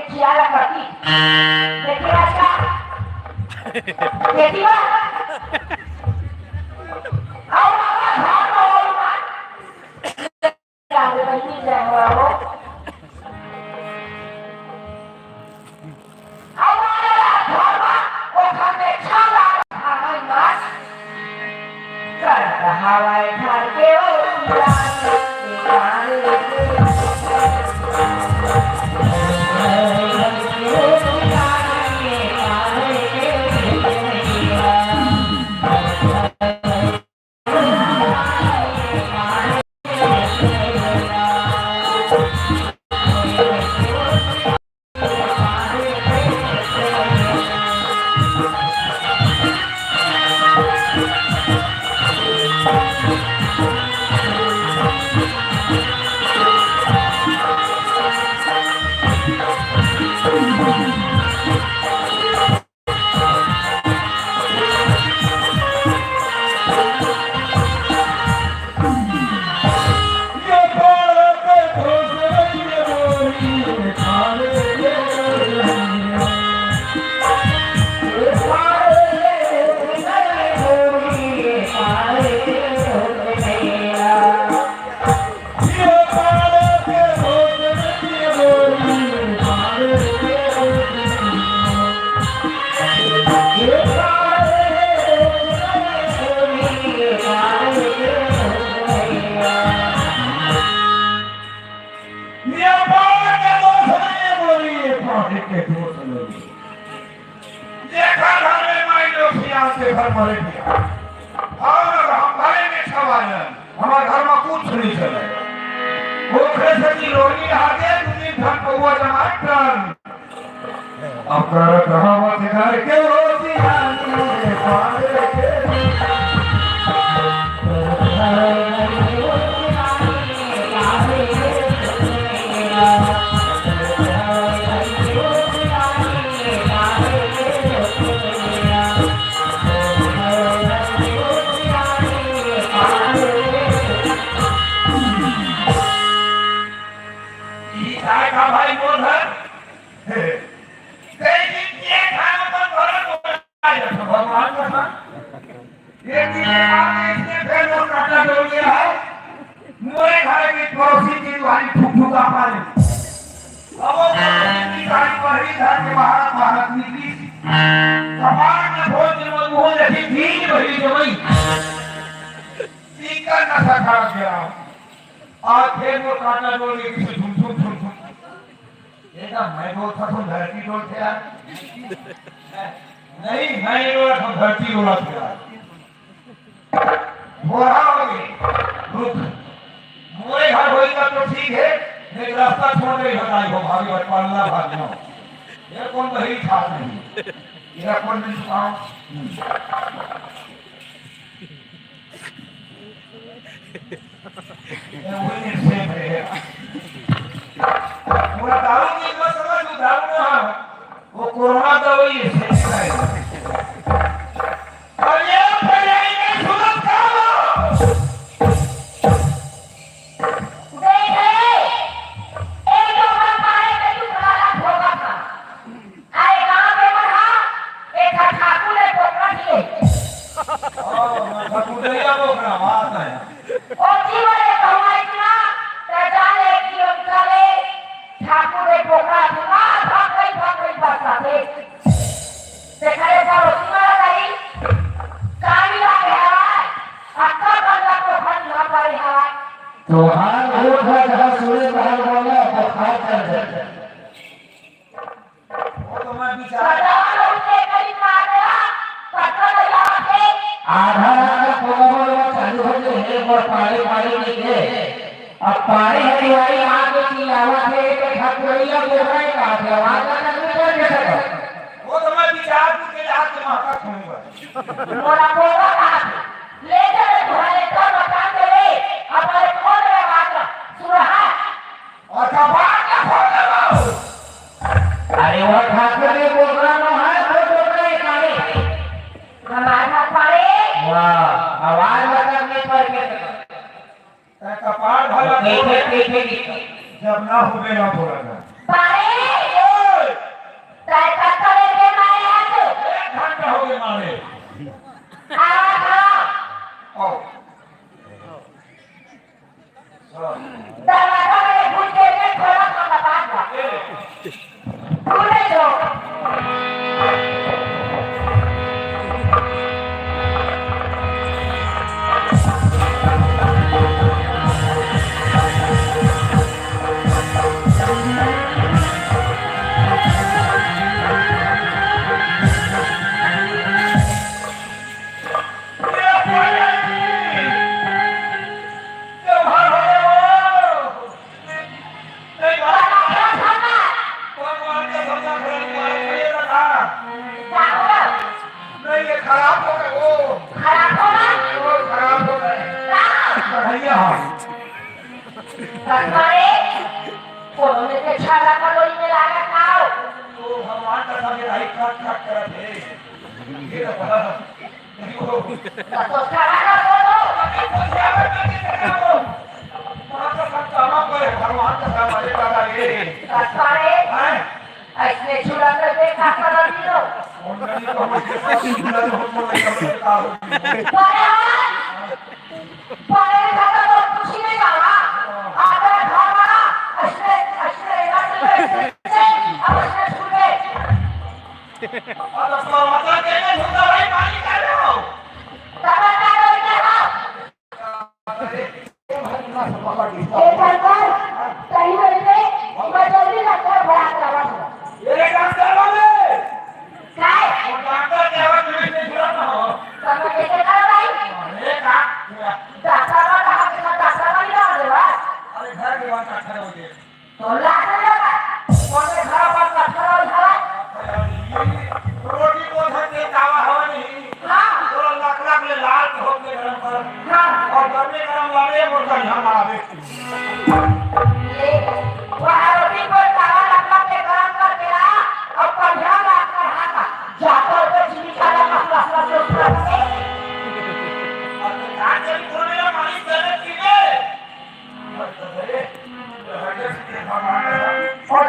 खियाला करती देखिए राजा देखिए आओ घर में जाने बनी जाओ हमारा घर वो घर में छाला खाना मत कर हवाई घर के हमारे घर में कुछ नहीं चले अब जब ना हुए ना बोला काय करतोय रे मारे आज? 1 घंटा हो गए मारे खावा खावा ओ दरवाजा में घुस के थोड़ा सा बता दो खुले दो खराब हो गए वो खराब हो ना खराब हो गए भैया तत्परे कोने के छाला का लोई में लागा खाओ तो भगवान का सामने राइट खट खट कर थे ये तो खाना ना बोलो भगवान का सामने दादा ये तत्परे ऐसने छुड़ा कर देखा कर दियो परे खाता तो खुशी नहीं गावा आदर खावा ऐसने ऐसने ऐसने अब ऐसने छुड़े और तो मतलब देने झुका भाई पानी कर रहे हो तब क्या करोगे एक बार सही होइले मैं जल्दी डॉक्टर बुला के लावा ये डॉक्टर वाले काय वो डॉक्टर के आवाज में सुना ना हो तब कैसे करो भाई अरे का डॉक्टर का कहा कि डॉक्टर का इलाज है बा अरे घर के वहां खड़े हो गए तो लाग लगा कोने खरा पर डॉक्टर हो जाला रोटी को धरते दावा हवा नहीं हां तो लाख लाख ले लाल हो के गरम कर हां और गर्मी गरम वाले मोटा झाम आवे ये वहां रोटी को तावा लगा के गरम कर देला और पंजा लगा कर हाथा जाकर के चीनी खाना मसला से ऊपर से आज चल कोने में पानी चले पीने और तो रे हटे से भगवान और